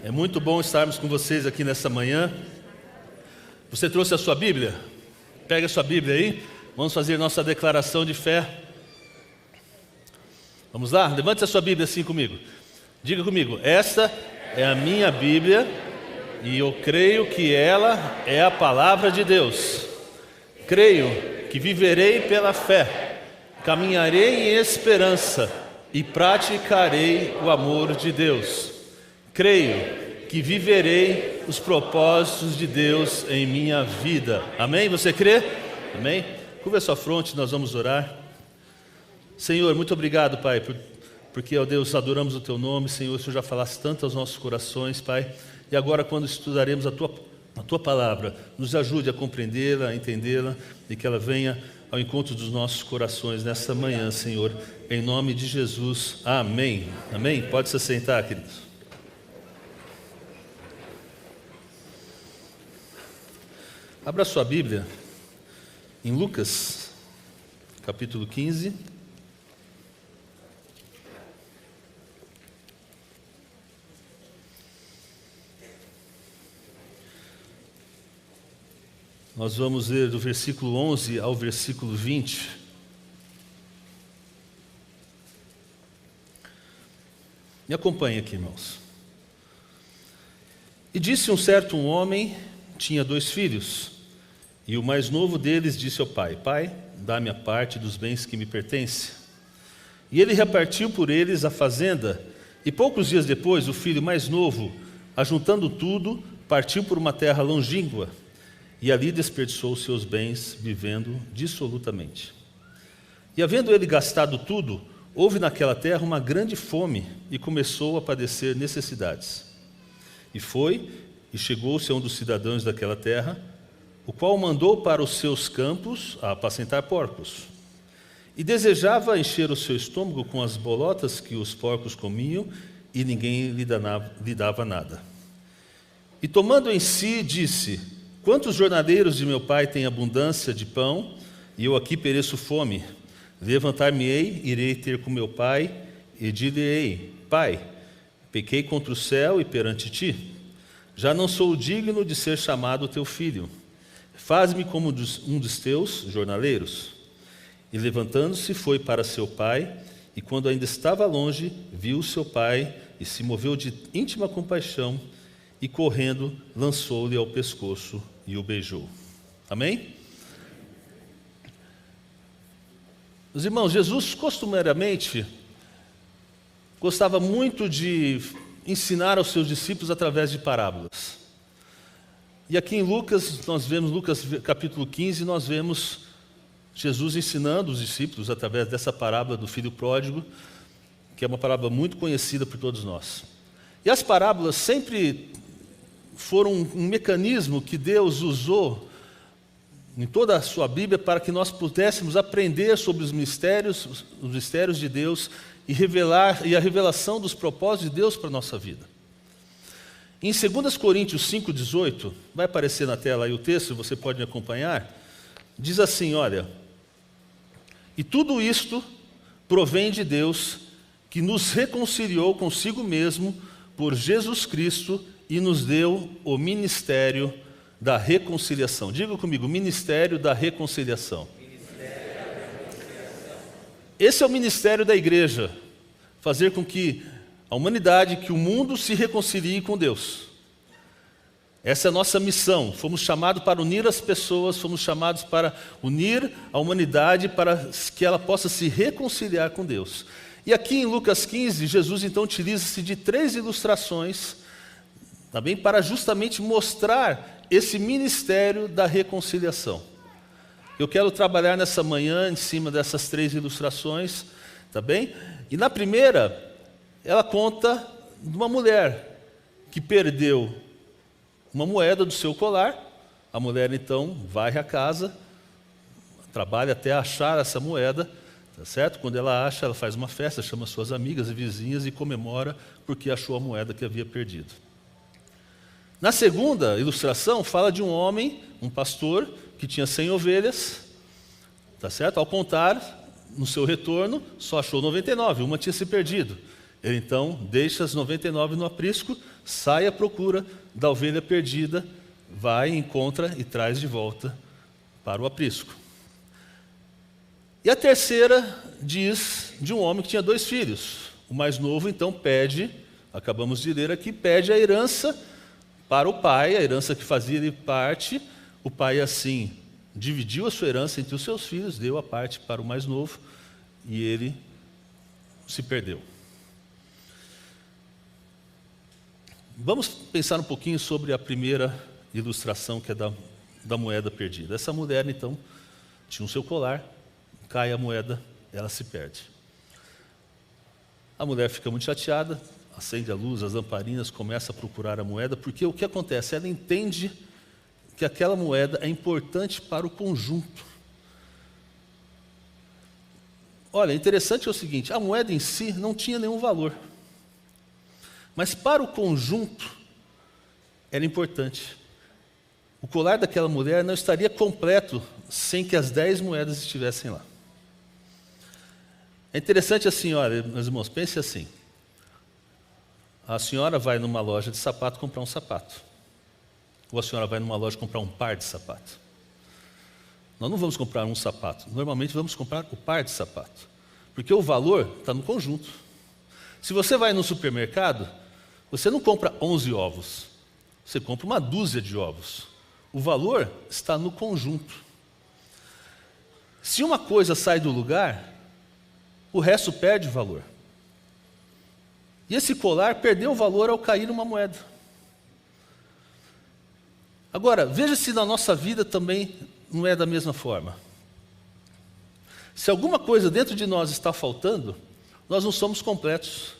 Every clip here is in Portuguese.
É muito bom estarmos com vocês aqui nessa manhã. Você trouxe a sua Bíblia? Pega a sua Bíblia aí. Vamos fazer nossa declaração de fé. Vamos lá? Levante a sua Bíblia assim comigo. Diga comigo: esta é a minha Bíblia e eu creio que ela é a palavra de Deus. Creio que viverei pela fé, caminharei em esperança e praticarei o amor de Deus. Creio que viverei os propósitos de Deus em minha vida. Amém? Você crê? Amém? Curva a sua fronte, nós vamos orar. Senhor, muito obrigado, Pai, porque, ó Deus, adoramos o Teu nome. Senhor, o Senhor já falaste tanto aos nossos corações, Pai. E agora, quando estudaremos a Tua palavra, nos ajude a compreendê-la, a entendê-la e que ela venha ao encontro dos nossos corações nessa manhã, Senhor. Em nome de Jesus. Amém. Amém? Pode se sentar, queridos. Abra sua Bíblia em Lucas, capítulo 15. Nós vamos ler do versículo 11 ao versículo 20. Me acompanhe aqui, irmãos. E disse um certo homem, tinha 2 filhos, e o mais novo deles disse ao pai: Pai, dá-me a parte dos bens que me pertence. E ele repartiu por eles a fazenda, e poucos dias depois o filho mais novo, ajuntando tudo, partiu por uma terra longínqua, e ali desperdiçou os seus bens, vivendo dissolutamente. E havendo ele gastado tudo, houve naquela terra uma grande fome, e começou a padecer necessidades. E foi, e chegou-se a um dos cidadãos daquela terra, o qual mandou para os seus campos a apacentar porcos. E desejava encher o seu estômago com as bolotas que os porcos comiam, e ninguém lhe dava nada. E tomando em si, disse: Quantos jornaleiros de meu pai têm abundância de pão, e eu aqui pereço fome? Levantar-me-ei, irei ter com meu pai, e dir-lhe-ei: Pai, pequei contra o céu e perante ti. Já não sou digno de ser chamado teu filho. Faz-me como um dos teus jornaleiros. E levantando-se, foi para seu pai, e quando ainda estava longe, viu seu pai, e se moveu de íntima compaixão, e correndo, lançou-lhe ao pescoço e o beijou. Amém? Os irmãos, Jesus costumeiramente gostava muito de ensinar aos seus discípulos através de parábolas. E aqui em Lucas, nós vemos, Lucas capítulo 15, nós vemos Jesus ensinando os discípulos através dessa parábola do filho pródigo, que é uma parábola muito conhecida por todos nós. E as parábolas sempre foram um mecanismo que Deus usou em toda a sua Bíblia para que nós pudéssemos aprender sobre os mistérios de Deus e a revelação dos propósitos de Deus para a nossa vida. Em 2 Coríntios 5,18, vai aparecer na tela aí o texto, você pode me acompanhar, diz assim, olha: E tudo isto provém de Deus, que nos reconciliou consigo mesmo por Jesus Cristo e nos deu o ministério da reconciliação. Diga comigo: ministério da reconciliação. Esse é o ministério da igreja, fazer com que a humanidade, que o mundo se reconcilie com Deus. Essa é a nossa missão. Fomos chamados para unir as pessoas, fomos chamados para unir a humanidade para que ela possa se reconciliar com Deus. E aqui em Lucas 15, Jesus então utiliza-se de 3 ilustrações, também para justamente mostrar esse ministério da reconciliação. Eu quero trabalhar nessa manhã em cima dessas 3 ilustrações, tá bem? E na primeira, ela conta de uma mulher que perdeu uma moeda do seu colar. A mulher então varre a casa, trabalha até achar essa moeda, tá certo? Quando ela acha, ela faz uma festa, chama suas amigas e vizinhas e comemora porque achou a moeda que havia perdido. Na segunda ilustração, fala de um homem, um pastor, que tinha 100 ovelhas, tá certo? Ao contar, no seu retorno, só achou 99, uma tinha se perdido. Ele então deixa as 99 no aprisco, sai à procura da ovelha perdida, vai, encontra e traz de volta para o aprisco. E a terceira diz de um homem que tinha 2 filhos. O mais novo então pede, acabamos de ler aqui, pede a herança para o pai, a herança que fazia ele parte. O pai assim dividiu a sua herança entre os seus filhos, deu a parte para o mais novo e ele se perdeu. Vamos pensar um pouquinho sobre a primeira ilustração, que é da moeda perdida. Essa mulher, então, tinha o seu colar, cai a moeda, ela se perde. A mulher fica muito chateada, acende a luz, as lamparinas, começa a procurar a moeda, porque o que acontece? Ela entende que aquela moeda é importante para o conjunto. Olha, interessante é o seguinte, a moeda em si não tinha nenhum valor. Mas para o conjunto, era importante. O colar daquela mulher não estaria completo sem que as 10 moedas estivessem lá. É interessante assim, olha, meus irmãos, pense assim. A senhora vai numa loja de sapato comprar um sapato. Ou a senhora vai numa loja comprar um par de sapato. Nós não vamos comprar um sapato. Normalmente vamos comprar o par de sapato. Porque o valor está no conjunto. Se você vai no supermercado, você não compra 11 ovos. Você compra uma dúzia de ovos. O valor está no conjunto. Se uma coisa sai do lugar, o resto perde valor. E esse colar perdeu o valor ao cair numa moeda. Agora, veja se na nossa vida também não é da mesma forma. Se alguma coisa dentro de nós está faltando, nós não somos completos.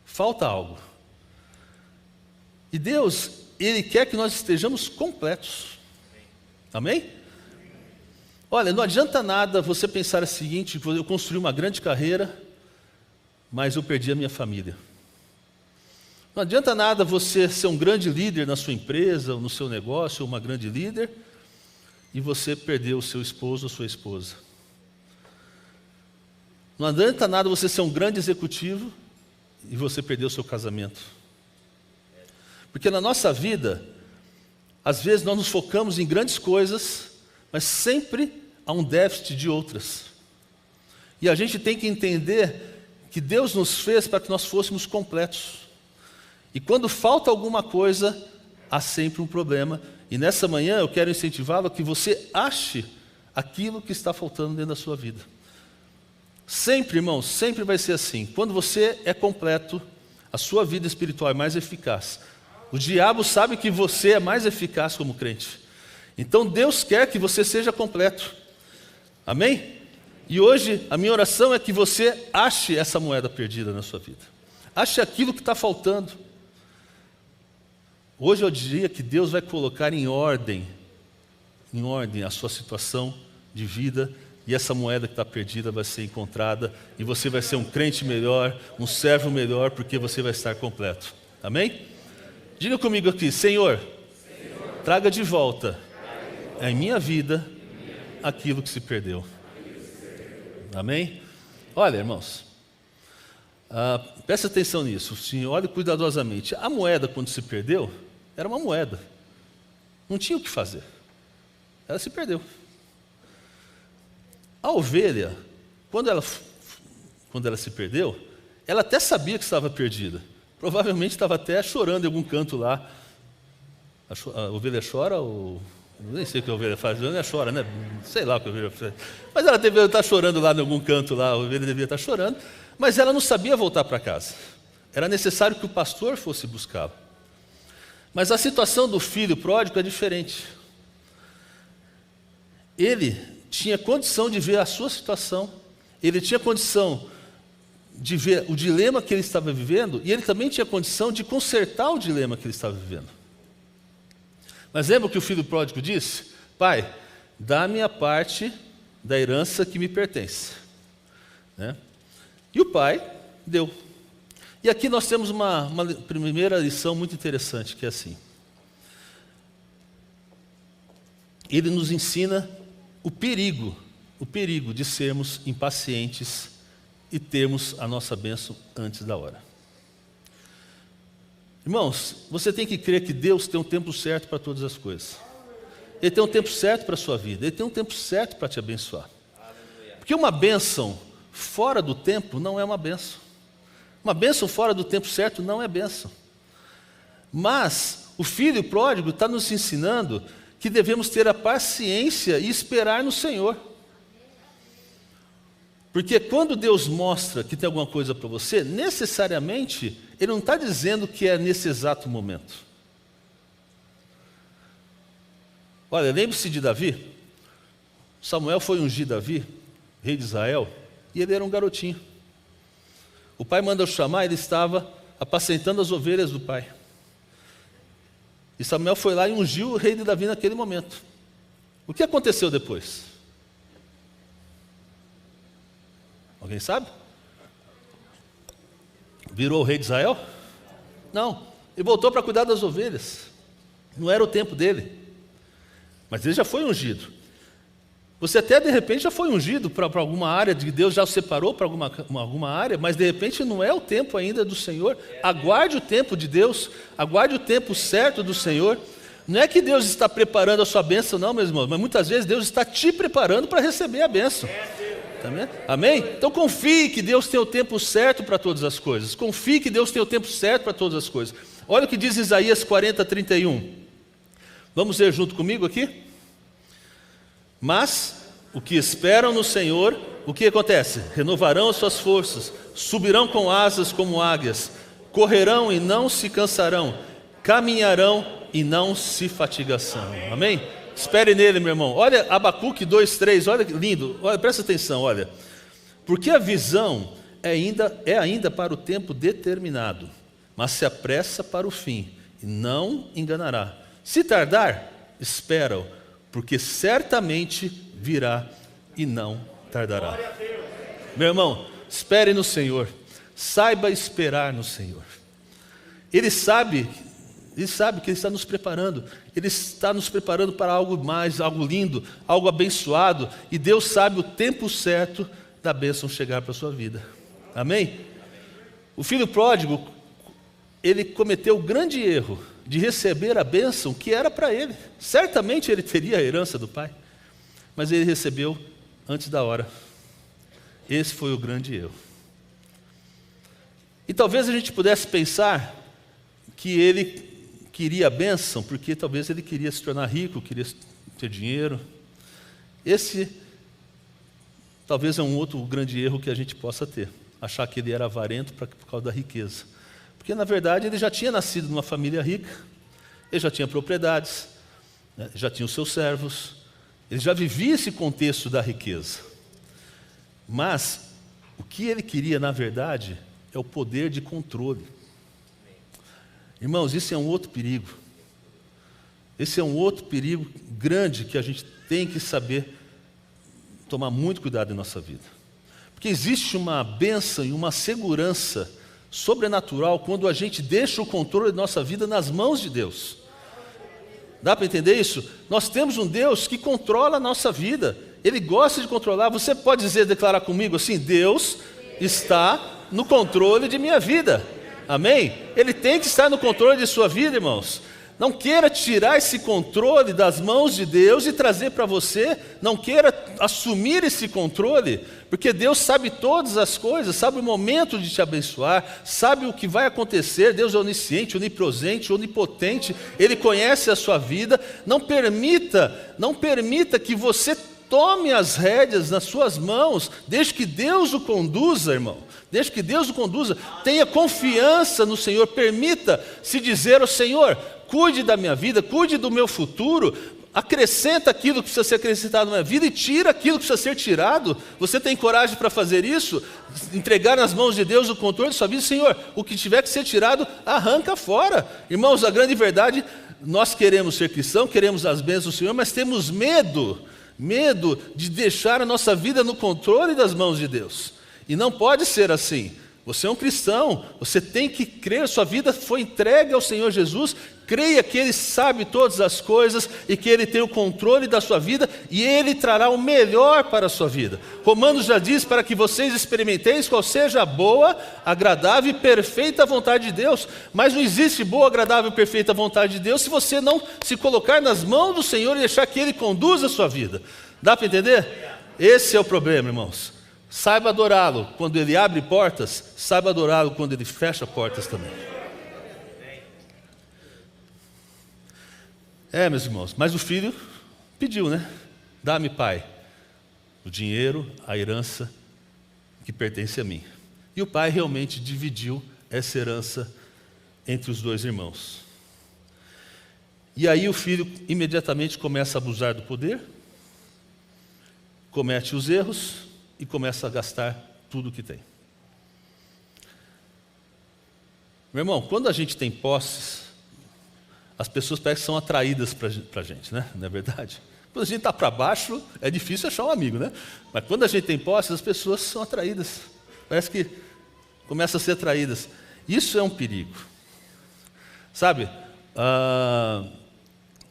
Falta algo. E Deus, Ele quer que nós estejamos completos. Amém? Olha, não adianta nada você pensar o seguinte: eu construí uma grande carreira, mas eu perdi a minha família. Não adianta nada você ser um grande líder na sua empresa, ou no seu negócio, ou uma grande líder, e você perdeu o seu esposo ou sua esposa. Não adianta nada você ser um grande executivo, e você perder o seu casamento. Porque na nossa vida, às vezes nós nos focamos em grandes coisas, mas sempre há um déficit de outras. E a gente tem que entender que Deus nos fez para que nós fôssemos completos. E quando falta alguma coisa, há sempre um problema. E nessa manhã eu quero incentivá-lo a que você ache aquilo que está faltando dentro da sua vida. Sempre, irmãos, sempre vai ser assim. Quando você é completo, a sua vida espiritual é mais eficaz. O diabo sabe que você é mais eficaz como crente. Então Deus quer que você seja completo. Amém? E hoje a minha oração é que você ache essa moeda perdida na sua vida. Ache aquilo que está faltando. Hoje é o dia que Deus vai colocar em ordem a sua situação de vida, e essa moeda que está perdida vai ser encontrada, e você vai ser um crente melhor, um servo melhor, porque você vai estar completo. Amém? Diga comigo aqui: Senhor, traga de volta em minha vida aquilo que se perdeu. Amém? Olha, irmãos, preste atenção nisso, sim, olhe cuidadosamente. A moeda, quando se perdeu, era uma moeda. Não tinha o que fazer. Ela se perdeu. A ovelha, quando ela se perdeu, ela até sabia que estava perdida. Provavelmente estava até chorando em algum canto lá. A ovelha chora ou... Nem sei o que a ovelha faz, ela chora, né? Sei lá o que a ovelha faz. Mas ela deveria estar chorando lá em algum canto lá, a ovelha deveria estar chorando, mas ela não sabia voltar para casa. Era necessário que o pastor fosse buscá-la. Mas a situação do filho pródigo é diferente. Ele tinha condição de ver a sua situação, ele tinha condição de ver o dilema que ele estava vivendo, e ele também tinha condição de consertar o dilema que ele estava vivendo. Mas lembra o que o filho pródigo disse? Pai, dá-me a parte da herança que me pertence. Né? E o pai deu. E aqui nós temos uma primeira lição muito interessante, que é assim. Ele nos ensina o perigo de sermos impacientes e termos a nossa bênção antes da hora. Irmãos, você tem que crer que Deus tem um tempo certo para todas as coisas. Ele tem um tempo certo para a sua vida, Ele tem um tempo certo para te abençoar. Porque uma bênção fora do tempo não é uma bênção. Uma bênção fora do tempo certo não é bênção. Mas o filho pródigo está nos ensinando que devemos ter a paciência e esperar no Senhor. Porque quando Deus mostra que tem alguma coisa para você, necessariamente Ele não está dizendo que é nesse exato momento. Olha, lembre-se de Davi. Samuel foi ungir Davi, rei de Israel, e ele era um garotinho. O pai manda chamar, ele estava apacentando as ovelhas do pai. E Samuel foi lá e ungiu o rei de Davi naquele momento. O que aconteceu depois? Alguém sabe? Virou o rei de Israel? Não, ele voltou para cuidar das ovelhas. Não era o tempo dele. Mas ele já foi ungido. Você até de repente já foi ungido para alguma área, de Deus já o separou para alguma área, mas de repente não é o tempo ainda do Senhor. Aguarde o tempo de Deus, aguarde o tempo certo do Senhor. Não é que Deus está preparando a sua bênção, não, meus irmãos, mas muitas vezes Deus está te preparando para receber a bênção. Amém? Então confie que Deus tem o tempo certo para todas as coisas. Confie que Deus tem o tempo certo para todas as coisas. Olha o que diz Isaías 40:31. Vamos ler junto comigo aqui? Mas o que esperam no Senhor, o que acontece? Renovarão as suas forças, subirão com asas como águias, correrão e não se cansarão, caminharão e não se fatigarão. Amém? Espere nele, meu irmão. Olha Abacuque 2:3, olha que lindo. Olha, presta atenção, olha. Porque a visão é ainda para o tempo determinado, mas se apressa para o fim e não enganará. Se tardar, espera-o, porque certamente virá e não tardará. Meu irmão, espere no Senhor, saiba esperar no Senhor. Ele sabe que Ele está nos preparando. Ele está nos preparando para algo mais, algo lindo, algo abençoado. E Deus sabe o tempo certo da bênção chegar para a sua vida. Amém? O filho pródigo, ele cometeu o grande erro de receber a bênção que era para ele. Certamente ele teria a herança do pai, mas ele recebeu antes da hora. Esse foi o grande erro. E talvez a gente pudesse pensar que ele queria a bênção porque talvez ele queria se tornar rico, queria ter dinheiro. Esse talvez é um outro grande erro que a gente possa ter, achar que ele era avarento por causa da riqueza. Porque, na verdade, ele já tinha nascido numa família rica, ele já tinha propriedades, né? Já tinha os seus servos, ele já vivia esse contexto da riqueza. Mas, o que ele queria, na verdade, é o poder de controle. Irmãos, isso é um outro perigo. Esse é um outro perigo grande que a gente tem que saber tomar muito cuidado em nossa vida. Porque existe uma bênção e uma segurança sobrenatural quando a gente deixa o controle da nossa vida nas mãos de Deus. Dá para entender isso? Nós temos um Deus que controla a nossa vida. Ele gosta de controlar. Você pode declarar comigo assim: Deus está no controle de minha vida. Amém? Ele tem que estar no controle de sua vida, irmãos. Não queira tirar esse controle das mãos de Deus e trazer para você. Não queira assumir esse controle, porque Deus sabe todas as coisas, sabe o momento de te abençoar, sabe o que vai acontecer. Deus é onisciente, onipresente, onipotente. Ele conhece a sua vida. Não permita que você tome as rédeas nas suas mãos. Deixe que Deus o conduza, irmão. Deixe que Deus o conduza. Tenha confiança no Senhor. Permita-se dizer ao Senhor: cuide da minha vida, cuide do meu futuro, acrescenta aquilo que precisa ser acrescentado na minha vida e tira aquilo que precisa ser tirado. Você tem coragem para fazer isso? Entregar nas mãos de Deus o controle de sua vida? Senhor, o que tiver que ser tirado, arranca fora. Irmãos, a grande verdade, nós queremos ser cristãos, queremos as bênçãos do Senhor, mas temos medo de deixar a nossa vida no controle das mãos de Deus. E não pode ser assim. Você é um cristão, você tem que crer, sua vida foi entregue ao Senhor Jesus, creia que Ele sabe todas as coisas e que Ele tem o controle da sua vida e Ele trará o melhor para a sua vida. Romanos já diz para que vocês experimenteis qual seja a boa, agradável e perfeita vontade de Deus, mas não existe boa, agradável e perfeita vontade de Deus se você não se colocar nas mãos do Senhor e deixar que Ele conduza a sua vida. Dá para entender? Esse é o problema, irmãos. Saiba adorá-lo quando Ele abre portas, saiba adorá-lo quando Ele fecha portas também. Meus irmãos, mas o filho pediu, né? Dá-me, pai, o dinheiro, a herança que pertence a mim. E o pai realmente dividiu essa herança entre os dois irmãos. E aí o filho imediatamente começa a abusar do poder, comete os erros e começa a gastar tudo o que tem. Meu irmão, quando a gente tem posses, as pessoas parecem que são atraídas para a gente, né? Não é verdade? Quando a gente está para baixo, é difícil achar um amigo, né? Mas quando a gente tem posses, as pessoas são atraídas. Parece que começam a ser atraídas. Isso é um perigo. Sabe,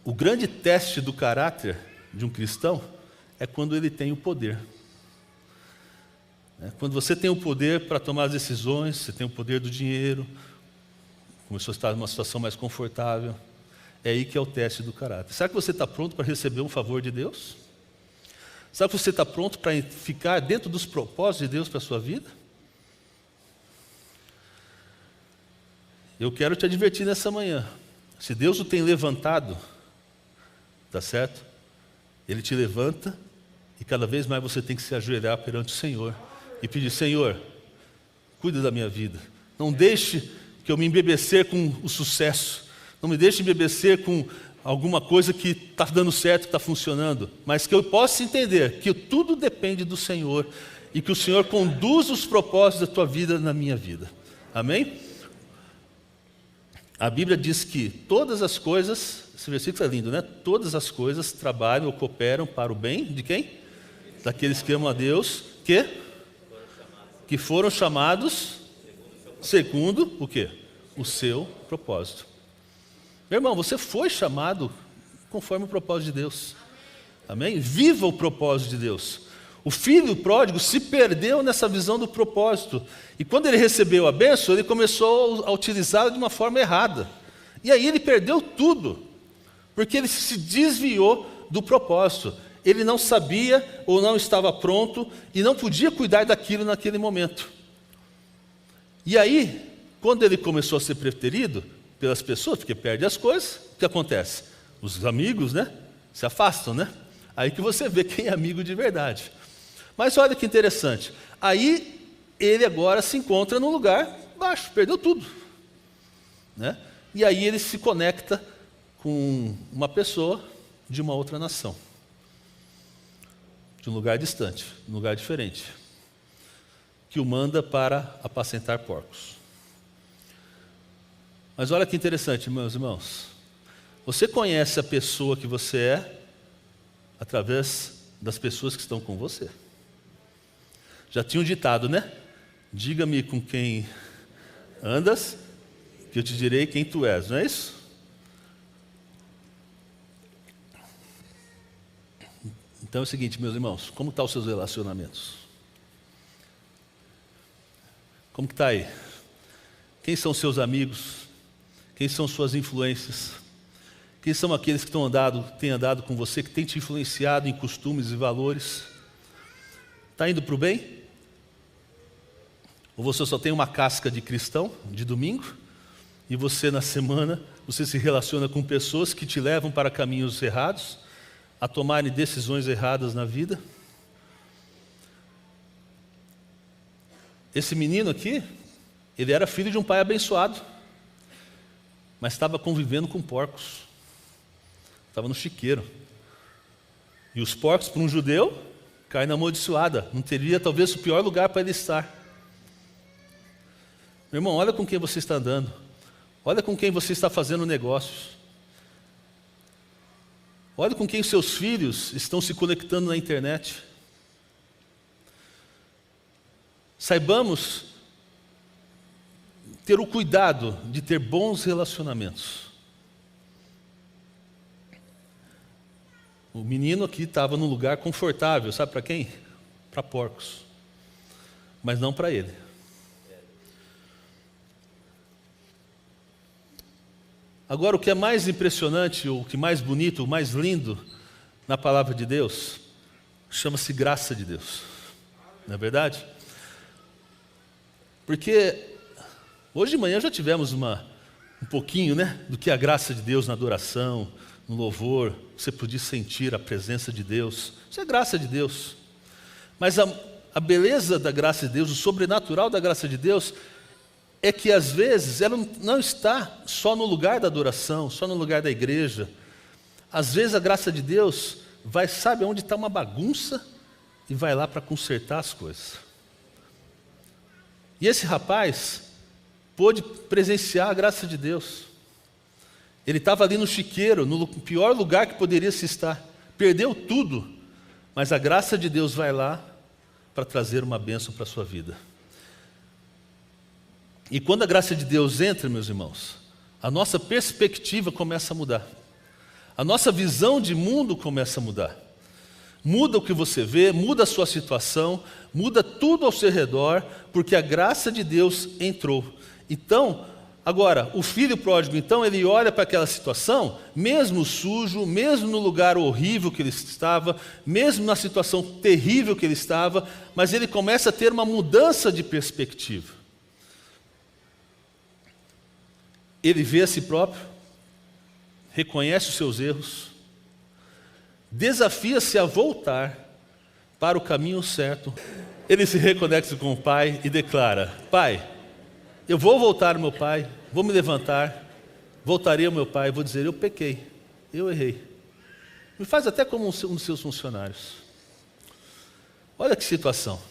o grande teste do caráter de um cristão é quando ele tem o poder. Quando você tem o poder para tomar as decisões, você tem o poder do dinheiro, começou a estar numa situação mais confortável, é aí que é o teste do caráter. Será que você está pronto para receber um favor de Deus? Será que você está pronto para ficar dentro dos propósitos de Deus para a sua vida? Eu quero te advertir nessa manhã, se Deus o tem levantado, tá certo? Ele te levanta e cada vez mais você tem que se ajoelhar perante o Senhor e pedir: Senhor, cuida da minha vida. Não deixe que eu me embebecer com o sucesso. Não me deixe embebecer com alguma coisa que está dando certo, que está funcionando. Mas que eu possa entender que tudo depende do Senhor e que o Senhor conduz os propósitos da tua vida na minha vida. Amém? A Bíblia diz que todas as coisas, esse versículo é lindo, né? Todas as coisas trabalham ou cooperam para o bem de quem? Daqueles que amam a Deus, que foram chamados segundo o quê? O seu propósito. Meu irmão, você foi chamado conforme o propósito de Deus. Amém? Viva o propósito de Deus. O filho pródigo se perdeu nessa visão do propósito. E quando ele recebeu a bênção, ele começou a utilizá-la de uma forma errada. E aí ele perdeu tudo, porque ele se desviou do propósito. Ele não sabia ou não estava pronto e não podia cuidar daquilo naquele momento. E aí, quando ele começou a ser preterido pelas pessoas, porque perde as coisas, o que acontece? Os amigos, né, se afastam, né? Aí que você vê quem é amigo de verdade. Mas olha que interessante. Aí ele agora se encontra num lugar baixo, perdeu tudo, né? E aí ele se conecta com uma pessoa de uma outra nação, de um lugar distante, um lugar diferente, que o manda para apacentar porcos. Mas olha que interessante, meus irmãos. Você conhece a pessoa que você é através das pessoas que estão com você. Já tinha um ditado, né? Diga-me com quem andas, que eu te direi quem tu és, não é isso? Então é o seguinte, meus irmãos, como estão os seus relacionamentos? Como que está aí? Quem são seus amigos? Quem são suas influências? Quem são aqueles que têm andado com você, que têm te influenciado em costumes e valores? Está indo para o bem? Ou você só tem uma casca de cristão, de domingo, e você na semana, você se relaciona com pessoas que te levam para caminhos errados, a tomarem decisões erradas na vida? Esse menino aqui, ele era filho de um pai abençoado, mas estava convivendo com porcos, estava no chiqueiro. E os porcos, para um judeu, caem na amaldiçoada, não teria talvez o pior lugar para ele estar. Meu irmão, olha com quem você está andando, olha com quem você está fazendo negócios, olha com quem seus filhos estão se conectando na internet. Saibamos ter o cuidado de ter bons relacionamentos. O menino aqui estava num lugar confortável, sabe para quem? Para porcos, mas não para ele. Agora, o que é mais impressionante, o que é mais bonito, o mais lindo na palavra de Deus, chama-se graça de Deus. Não é verdade? Porque hoje de manhã já tivemos um pouquinho, né, do que é a graça de Deus na adoração, no louvor. Você podia sentir a presença de Deus. Isso é graça de Deus. Mas a beleza da graça de Deus, o sobrenatural da graça de Deus, é que às vezes ela não está só no lugar da adoração, só no lugar da igreja. Às vezes a graça de Deus vai, sabe onde está uma bagunça, e vai lá para consertar as coisas. E esse rapaz pôde presenciar a graça de Deus. Ele estava ali no chiqueiro, no pior lugar que poderia se estar. Perdeu tudo, mas a graça de Deus vai lá para trazer uma bênção para a sua vida. E quando a graça de Deus entra, meus irmãos, a nossa perspectiva começa a mudar. A nossa visão de mundo começa a mudar. Muda o que você vê, muda a sua situação, muda tudo ao seu redor, porque a graça de Deus entrou. Então, agora, o filho pródigo, então, ele olha para aquela situação, mesmo sujo, mesmo no lugar horrível que ele estava, mesmo na situação terrível que ele estava, mas ele começa a ter uma mudança de perspectiva. Ele vê a si próprio, reconhece os seus erros, desafia-se a voltar para o caminho certo. Ele se reconecta com o pai e declara: Pai, eu vou voltar ao meu pai, vou me levantar, voltarei ao meu pai e vou dizer: eu pequei, eu errei. Me faz até como um dos seus funcionários. Olha que situação.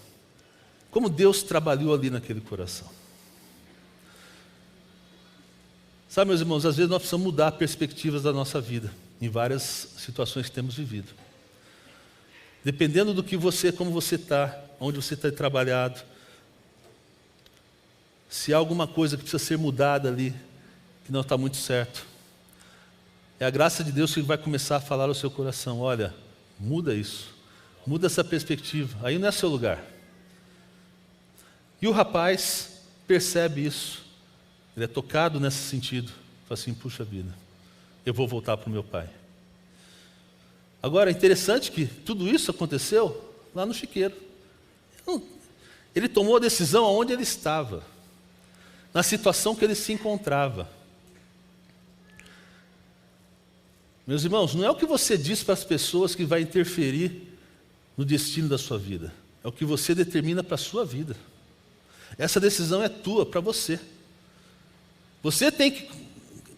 Como Deus trabalhou ali naquele coração. Sabe, meus irmãos, às vezes nós precisamos mudar perspectivas da nossa vida, em várias situações que temos vivido. Dependendo do que você, como você está, onde você está trabalhado, se há alguma coisa que precisa ser mudada ali, que não está muito certo, é a graça de Deus que vai começar a falar ao seu coração: olha, muda isso, muda essa perspectiva, aí não é seu lugar. E o rapaz percebe isso. Ele é tocado nesse sentido. Fala assim: puxa vida, eu vou voltar para o meu pai. Agora, é interessante que tudo isso aconteceu lá no chiqueiro. Ele tomou a decisão aonde ele estava, na situação que ele se encontrava. Meus irmãos, não é o que você diz para as pessoas que vai interferir no destino da sua vida. É o que você determina para a sua vida. Essa decisão é tua, para você. Você tem que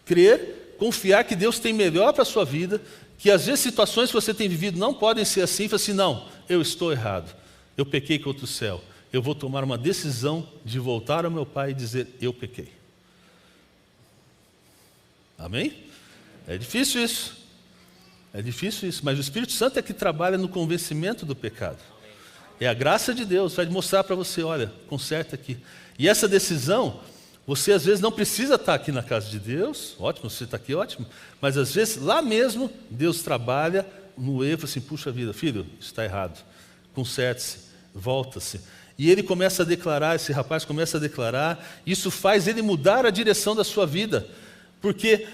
crer, confiar que Deus tem melhor para a sua vida, que às vezes situações que você tem vivido não podem ser assim. Fala assim: não, eu estou errado, eu pequei contra o céu, eu vou tomar uma decisão de voltar ao meu pai e dizer: eu pequei. Amém? É difícil isso, mas o Espírito Santo é que trabalha no convencimento do pecado. É a graça de Deus, vai mostrar para você: olha, conserta aqui. E essa decisão, você às vezes não precisa estar aqui na casa de Deus, ótimo, você está aqui, ótimo, mas às vezes lá mesmo Deus trabalha no erro, assim: puxa vida, filho, isso está errado, conserte-se, volta-se. E ele começa a declarar, esse rapaz começa a declarar, isso faz ele mudar a direção da sua vida, porque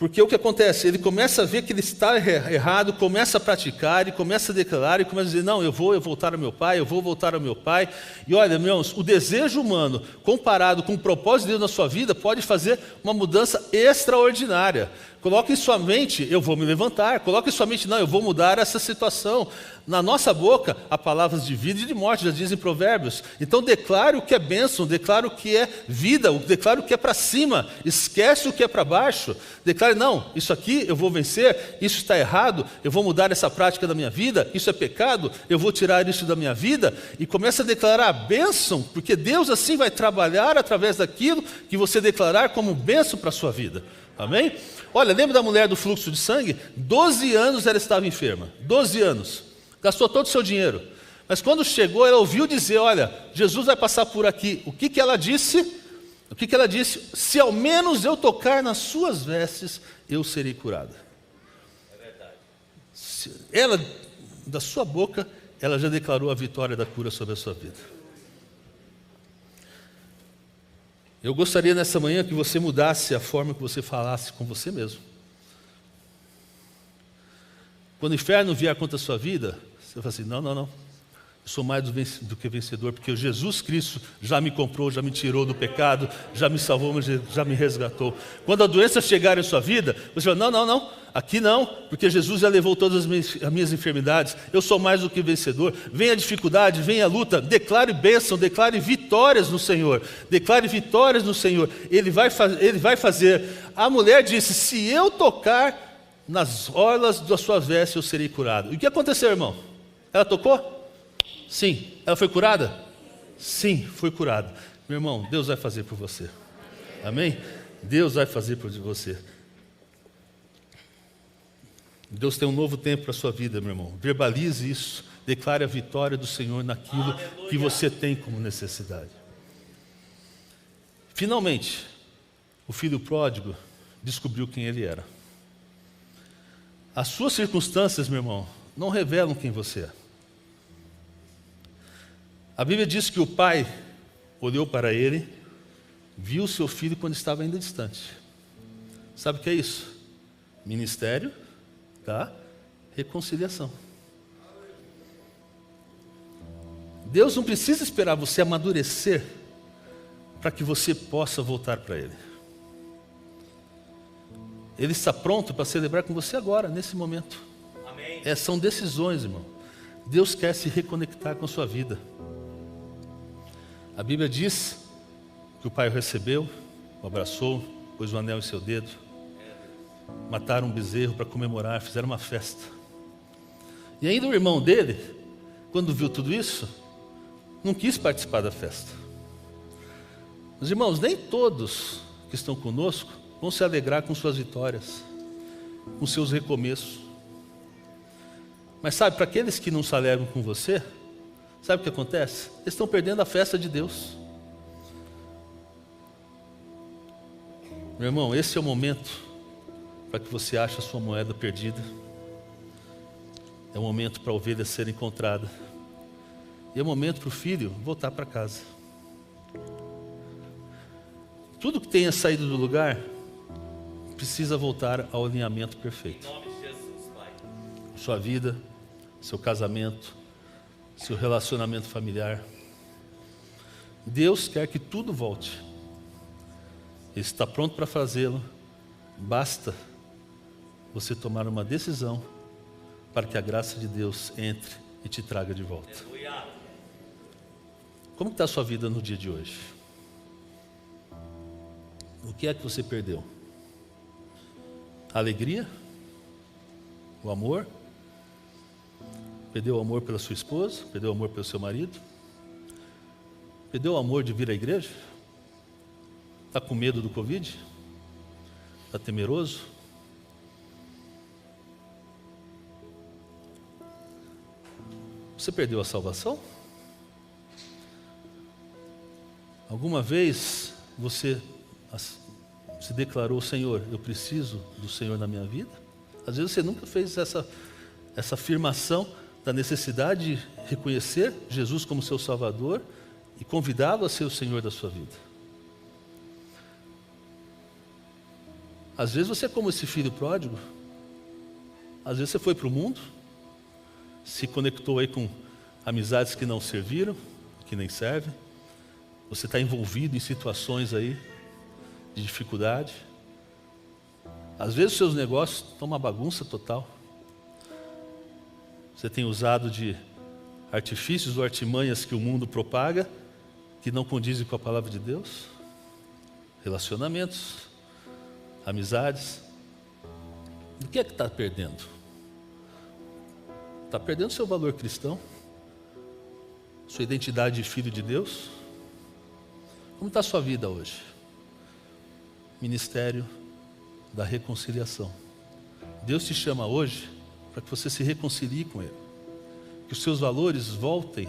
o que acontece? Ele começa a ver que ele está errado, começa a praticar, e começa a declarar, e começa a dizer: não, eu vou voltar ao meu pai, eu vou voltar ao meu pai. E olha, irmãos, o desejo humano, comparado com o propósito de Deus na sua vida, pode fazer uma mudança extraordinária. Coloque em sua mente: eu vou me levantar. Coloque em sua mente: não, eu vou mudar essa situação. Na nossa boca, há palavras de vida e de morte, já dizem Provérbios. Então declare o que é bênção, declare o que é vida, declare o que é para cima, esquece o que é para baixo. Declare: não, isso aqui eu vou vencer, isso está errado, eu vou mudar essa prática da minha vida, isso é pecado, eu vou tirar isso da minha vida. E começa a declarar a bênção, porque Deus assim vai trabalhar através daquilo que você declarar como bênção para a sua vida. Amém? Olha, lembra da mulher do fluxo de sangue? 12 anos ela estava enferma, 12 anos, gastou todo o seu dinheiro, mas quando chegou ela ouviu dizer: olha, Jesus vai passar por aqui. O que ela disse? O que ela disse? Se ao menos eu tocar nas suas vestes, eu serei curada. É verdade. Ela, da sua boca, ela já declarou a vitória da cura sobre a sua vida. Eu gostaria nessa manhã que você mudasse a forma que você falasse com você mesmo. Quando o inferno vier contra a sua vida, você fala assim, não. Eu sou mais do que vencedor, porque Jesus Cristo já me comprou, já me tirou do pecado, já me salvou, já me resgatou. Quando a doença chegar em sua vida, você fala, não, aqui não, porque Jesus já levou todas as minhas enfermidades, eu sou mais do que vencedor. Vem a dificuldade, vem a luta, declare bênção, declare vitórias no Senhor, declare vitórias no Senhor, Ele vai fazer. A mulher disse, se eu tocar nas orlas da sua veste, eu serei curado. E o que aconteceu, irmão? Ela tocou? Sim. Ela foi curada? Sim, foi curada. Meu irmão, Deus vai fazer por você. Amém? Deus vai fazer por você. Deus tem um novo tempo para a sua vida, meu irmão. Verbalize isso. Declare a vitória do Senhor naquilo que você tem como necessidade. Finalmente, o filho pródigo descobriu quem ele era. As suas circunstâncias, meu irmão, não revelam quem você é. A Bíblia diz que o pai olhou para ele, viu seu filho quando estava ainda distante. Sabe o que é isso? Ministério da reconciliação. Deus não precisa esperar você amadurecer para que você possa voltar para Ele. Ele está pronto para celebrar com você agora, nesse momento. Amém. São decisões, irmão. Deus quer se reconectar com a sua vida. A Bíblia diz que o pai o recebeu, o abraçou, pôs um anel em seu dedo, mataram um bezerro para comemorar, fizeram uma festa. E ainda o irmão dele, quando viu tudo isso, não quis participar da festa. Os irmãos, nem todos que estão conosco vão se alegrar com suas vitórias, com seus recomeços. Mas sabe, para aqueles que não se alegram com você, sabe o que acontece? Eles estão perdendo a festa de Deus. Meu irmão, esse é o momento para que você ache a sua moeda perdida. É o momento para a ovelha ser encontrada. E é o momento para o filho voltar para casa. Tudo que tenha saído do lugar precisa voltar ao alinhamento perfeito. Em nome de Jesus, Pai. Sua vida, seu casamento, seu relacionamento familiar. Deus quer que tudo volte. Ele está pronto para fazê-lo. Basta você tomar uma decisão para que a graça de Deus entre e te traga de volta. Aleluia. Como está a sua vida no dia de hoje? O que é que você perdeu? A alegria? O amor? Perdeu o amor pela sua esposa? Perdeu o amor pelo seu marido? Perdeu o amor de vir à igreja? Está com medo do Covid? Está temeroso? Você perdeu a salvação? Alguma vez você se declarou, Senhor, eu preciso do Senhor na minha vida? Às vezes você nunca fez essa afirmação da necessidade de reconhecer Jesus como seu Salvador e convidá-lo a ser o Senhor da sua vida. Às vezes você é como esse filho pródigo. Às vezes você foi para o mundo, se conectou aí com amizades que não serviram, que nem servem. Você está envolvido em situações aí de dificuldade. Às vezes os seus negócios estão uma bagunça total. Você tem usado de artifícios ou artimanhas que o mundo propaga, que não condizem com a palavra de Deus. Relacionamentos, amizades. O que é que está perdendo? Está perdendo seu valor cristão? Sua identidade de filho de Deus? Como está a sua vida hoje? Ministério da reconciliação. Deus te chama hoje para que você se reconcilie com Ele. Que os seus valores voltem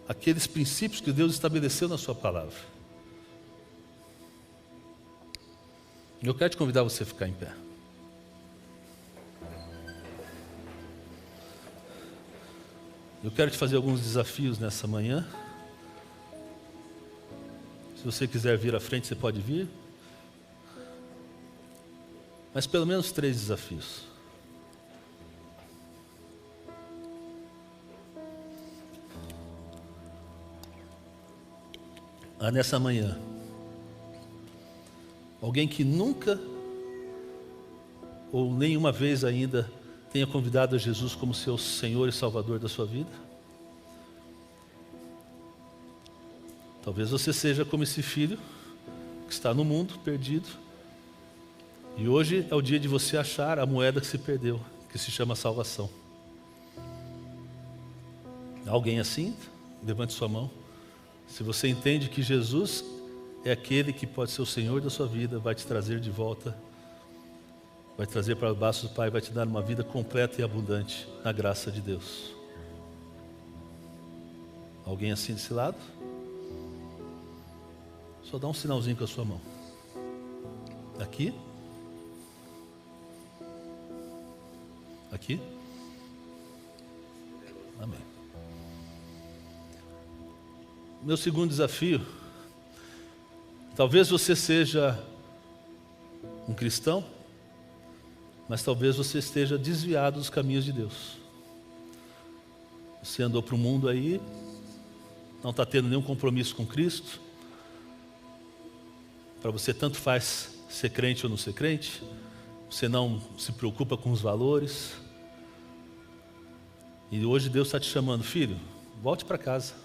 àqueles princípios que Deus estabeleceu na sua palavra. Eu quero te convidar você a ficar em pé. Eu quero te fazer alguns desafios nessa manhã. Se você quiser vir à frente, você pode vir. Mas pelo menos 3 desafios. Nessa manhã, alguém que nunca ou nenhuma vez ainda tenha convidado a Jesus como seu Senhor e Salvador da sua vida? Talvez você seja como esse filho que está no mundo perdido, e hoje é o dia de você achar a moeda que se perdeu, que se chama salvação. Alguém assim? Levante sua mão. Se você entende que Jesus é aquele que pode ser o Senhor da sua vida, vai te trazer de volta, vai trazer para os braços do Pai, vai te dar uma vida completa e abundante na graça de Deus. Alguém assim desse lado? Só dá um sinalzinho com a sua mão. Aqui? Aqui? Amém. Meu segundo desafio, talvez você seja um cristão, mas talvez você esteja desviado dos caminhos de Deus. Você andou para o mundo aí, não está tendo nenhum compromisso com Cristo. Para você tanto faz ser crente ou não ser crente, você não se preocupa com os valores. E hoje Deus está te chamando, filho, volte para casa.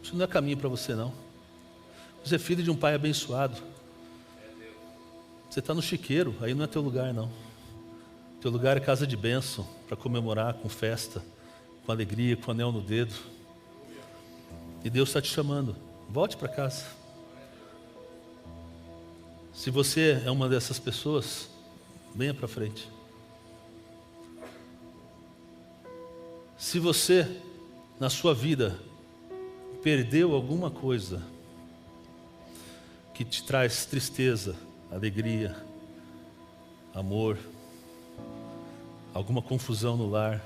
Isso não é caminho para você não. Você é filho de um pai abençoado. Você está no chiqueiro, aí não é teu lugar não. Teu lugar é casa de bênção, para comemorar com festa, com alegria, com anel no dedo. E Deus está te chamando, volte para casa. Se você é uma dessas pessoas, venha para frente. Se você, na sua vida, perdeu alguma coisa que te traz tristeza, alegria, amor, alguma confusão no lar,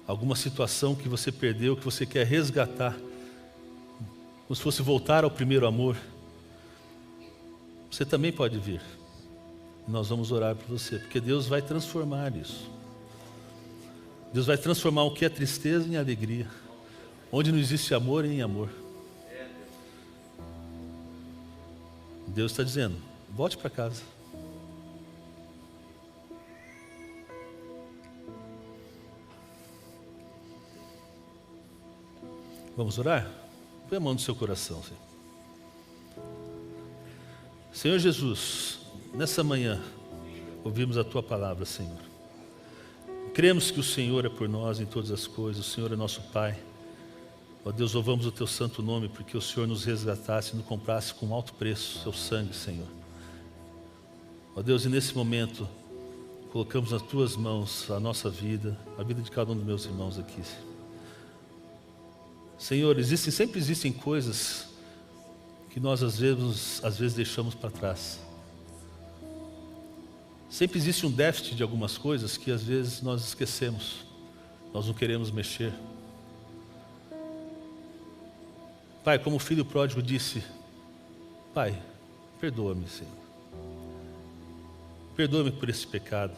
alguma situação que você perdeu, que você quer resgatar, como se fosse voltar ao primeiro amor, você também pode vir. Nós vamos orar por você, porque Deus vai transformar isso. Deus vai transformar o que é tristeza em alegria, onde não existe amor em amor. Deus está dizendo, volte para casa. Vamos orar? Põe a mão no seu coração, Senhor. Senhor Jesus, nessa manhã, ouvimos a Tua palavra, Senhor. Cremos que o Senhor é por nós em todas as coisas, o Senhor é nosso Pai. Ó Deus, louvamos o Teu santo nome, porque o Senhor nos resgatasse e nos comprasse com alto preço, Seu sangue, Senhor. Ó Deus, e nesse momento, colocamos nas Tuas mãos a nossa vida, a vida de cada um dos meus irmãos aqui. Senhor, sempre existem coisas que nós às vezes deixamos para trás. Sempre existe um déficit de algumas coisas que às vezes nós esquecemos, nós não queremos mexer. Pai, como o filho pródigo disse, Pai, perdoa-me, Senhor. Perdoa-me por esse pecado,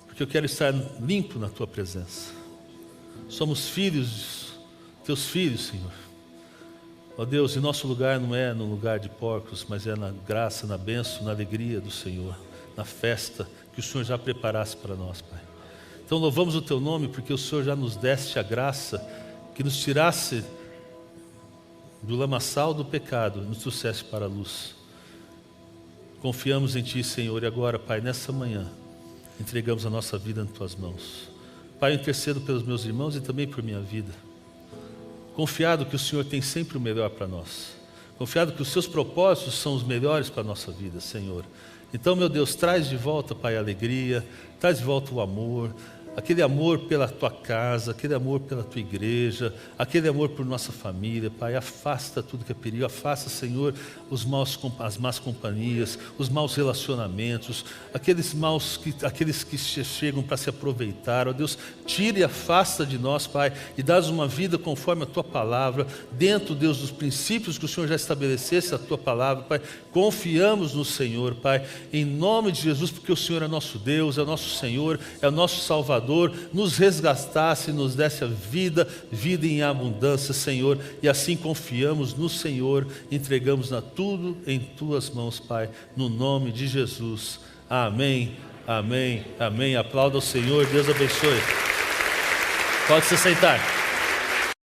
porque eu quero estar limpo na Tua presença. Somos filhos, Teus filhos, Senhor. Ó Deus, e nosso lugar não é no lugar de porcos, mas é na graça, na bênção, na alegria do Senhor, na festa que o Senhor já preparasse para nós, Pai. Então louvamos o Teu nome, porque o Senhor já nos deste a graça que nos tirasse do lamaçal do pecado, nos trouxesse para a luz. Confiamos em Ti, Senhor, e agora, Pai, nessa manhã, entregamos a nossa vida nas Tuas mãos. Pai, eu intercedo pelos meus irmãos e também por minha vida. Confiado que o Senhor tem sempre o melhor para nós. Confiado que os Seus propósitos são os melhores para a nossa vida, Senhor. Então, meu Deus, traz de volta, Pai, a alegria, traz de volta o amor, aquele amor pela tua casa, aquele amor pela tua igreja, aquele amor por nossa família, Pai. Afasta tudo que é perigo, afasta, Senhor, as más companhias, os maus relacionamentos, aqueles que chegam para se aproveitar, ó Deus. Tira e afasta de nós, Pai, e dás uma vida conforme a tua palavra, dentro, Deus, dos princípios que o Senhor já estabelecesse a tua palavra, Pai. Confiamos no Senhor, Pai, em nome de Jesus, porque o Senhor é nosso Deus, é o nosso Senhor, é o nosso Salvador. Nos resgatasse, nos desse a vida em abundância, Senhor, e assim confiamos no Senhor, entregamos tudo em tuas mãos, Pai, no nome de Jesus. Amém, amém, amém. Aplauda o Senhor, Deus abençoe. Pode se sentar.